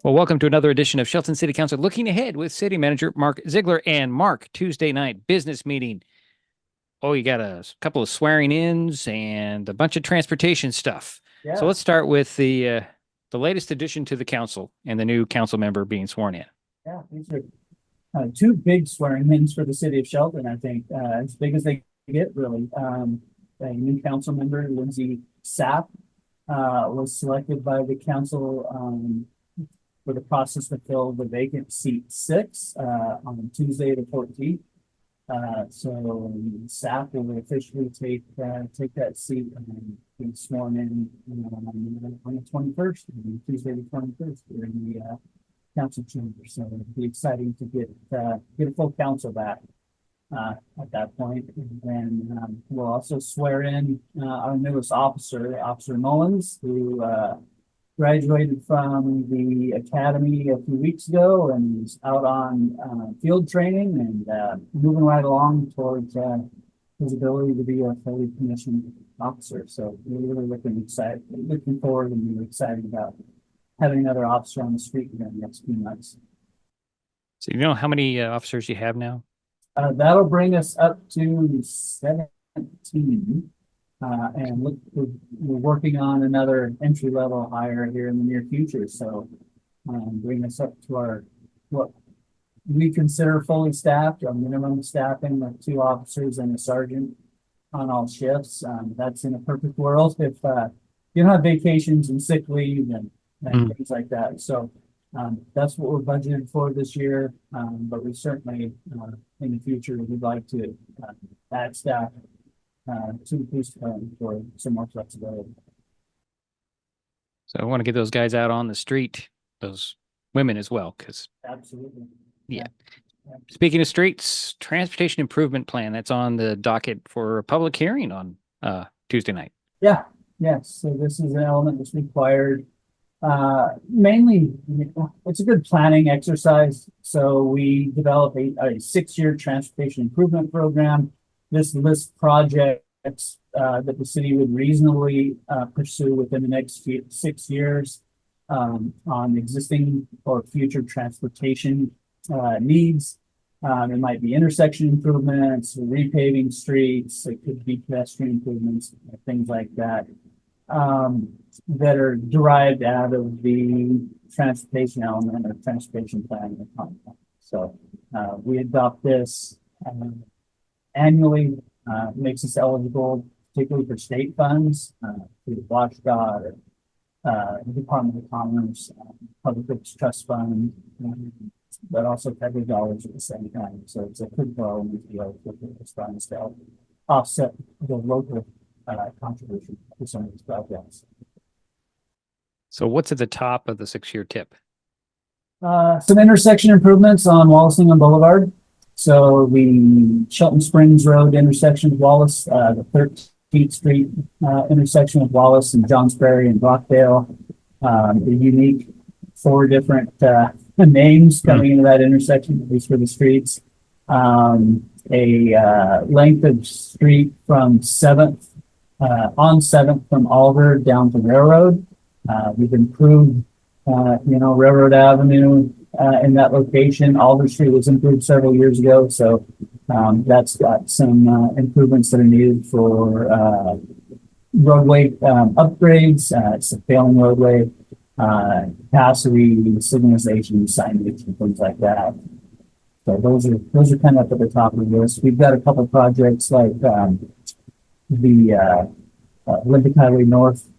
Well, welcome to another edition of Shelton City Council Looking Ahead with City Manager Mark Ziegler. And Mark, Tuesday night business meeting. Oh, you got a couple of swearing-ins and a bunch of transportation stuff. Yeah. So let's start with the latest addition to the council and the new council member being sworn in. Yeah, these are two big swearing-ins for the city of Shelton, I think, as big as they get, really. A new council member, Lindsay Sapp, was selected by the council for the process to fill the vacant seat 6 on Tuesday the 14th. So Sapp will officially take that seat and be sworn in on the 21st, Tuesday the 21st, during the council chamber. So it'll be exciting to get a full council back at that point. And then we'll also swear in our newest officer, Officer Mullins, who graduated from the academy a few weeks ago and is out on field training and moving right along towards his ability to be a fully commissioned officer. So we're really looking forward and really excited about having another officer on the street in the next few months. So you know how many officers you have now? That'll bring us up to 17. And we're working on another entry-level hire here in the near future. So bring us up to what we consider fully staffed, our minimum staffing of 2 officers and a sergeant on all shifts. That's in a perfect world if you don't have vacations and sick leave and things like that. So that's what we're budgeted for this year. But we certainly in the future would like to add staff to the police department for some more flexibility. So I want to get those guys out on the street, those women as well, because absolutely. Yeah. Speaking of streets, transportation improvement plan, that's on the docket for a public hearing on Tuesday night. Yeah. Yes. So this is an element that's required. Mainly, it's a good planning exercise. So we develop a 6-year transportation improvement program. This lists projects that the city would reasonably pursue within the next 6 years on existing or future transportation needs. There might be intersection improvements, repaving streets, it could be pedestrian improvements, things like that, that are derived out of the transportation element or transportation planning. So we adopt this annually, makes us eligible, particularly for state funds, through the WashDOT, the Department of Commerce, Public Works Trust Fund, but also federal dollars at the same time. So it's a critical element to be able to put those funds to help offset the local contribution to some of these projects. So what's at the top of the 6-year tip? Some intersection improvements on Wallistingham Boulevard. So the Shelton Springs Road intersection of Wallace, the 13th Street intersection of Wallace and Johns Ferry and Rockdale, the unique 4 different names coming into that intersection, at least for the streets. A length of street from 7th, on 7th from Alder down to Railroad. We've improved, Railroad Avenue in that location. Alder Street was improved several years ago, so that's got some improvements that are needed for roadway upgrades. It's a failing roadway, capacity, signalization, signage, and things like that. So those are kind of up at the top of the list. We've got a couple of projects like the Olympic Highway North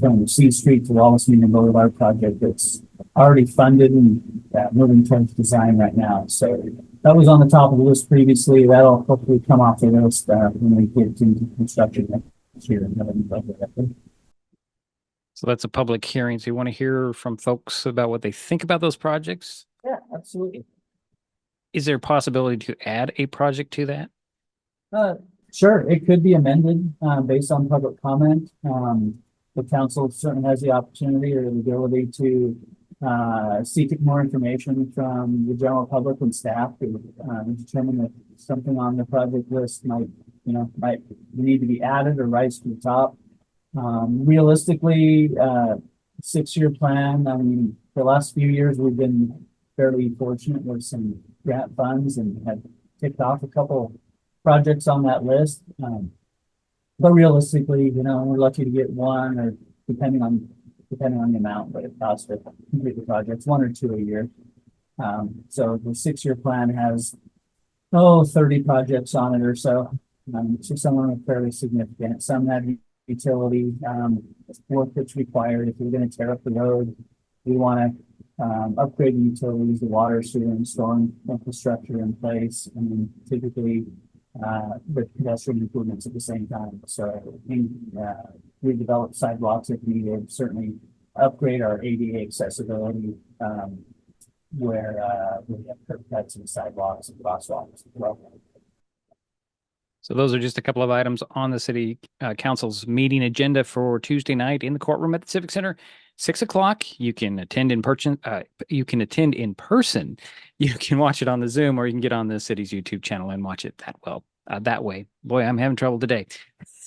from C Street to Wallace Union Boulevard project that's already funded and moving towards design right now. So that was on the top of the list previously. That'll hopefully come off the list when we get into construction next year. So that's a public hearing. So you want to hear from folks about what they think about those projects? Yeah, absolutely. Is there a possibility to add a project to that? Sure, it could be amended based on public comment. The council certainly has the opportunity or the ability to seek more information from the general public and staff to determine if something on the project list might need to be added or rise to the top. Realistically, 6-year plan. I mean, the last few years we've been fairly fortunate with some grant funds and have ticked off a couple projects on that list. But realistically, you know, we're lucky to get one, or depending on the amount, but it costs to complete the projects, 1 or 2 a year. So the 6-year plan has 30 projects on it or so. So some of them are fairly significant. Some have utility work that's required. If we're going to tear up the road, we want to upgrade the utilities, the water, sewer, and storm infrastructure in place, and then typically with pedestrian improvements at the same time. So we develop sidewalks if needed, certainly upgrade our ADA accessibility where we have curb cuts and sidewalks and crosswalks as well. So those are just a couple of items on the city council's meeting agenda for Tuesday night in the courtroom at the Civic Center, 6 o'clock. You can attend in person. You can watch it on the Zoom, or you can get on the city's YouTube channel and watch it that way. Boy, I'm having trouble today.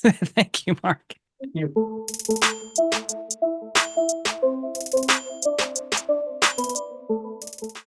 Thank you, Mark. Thank you.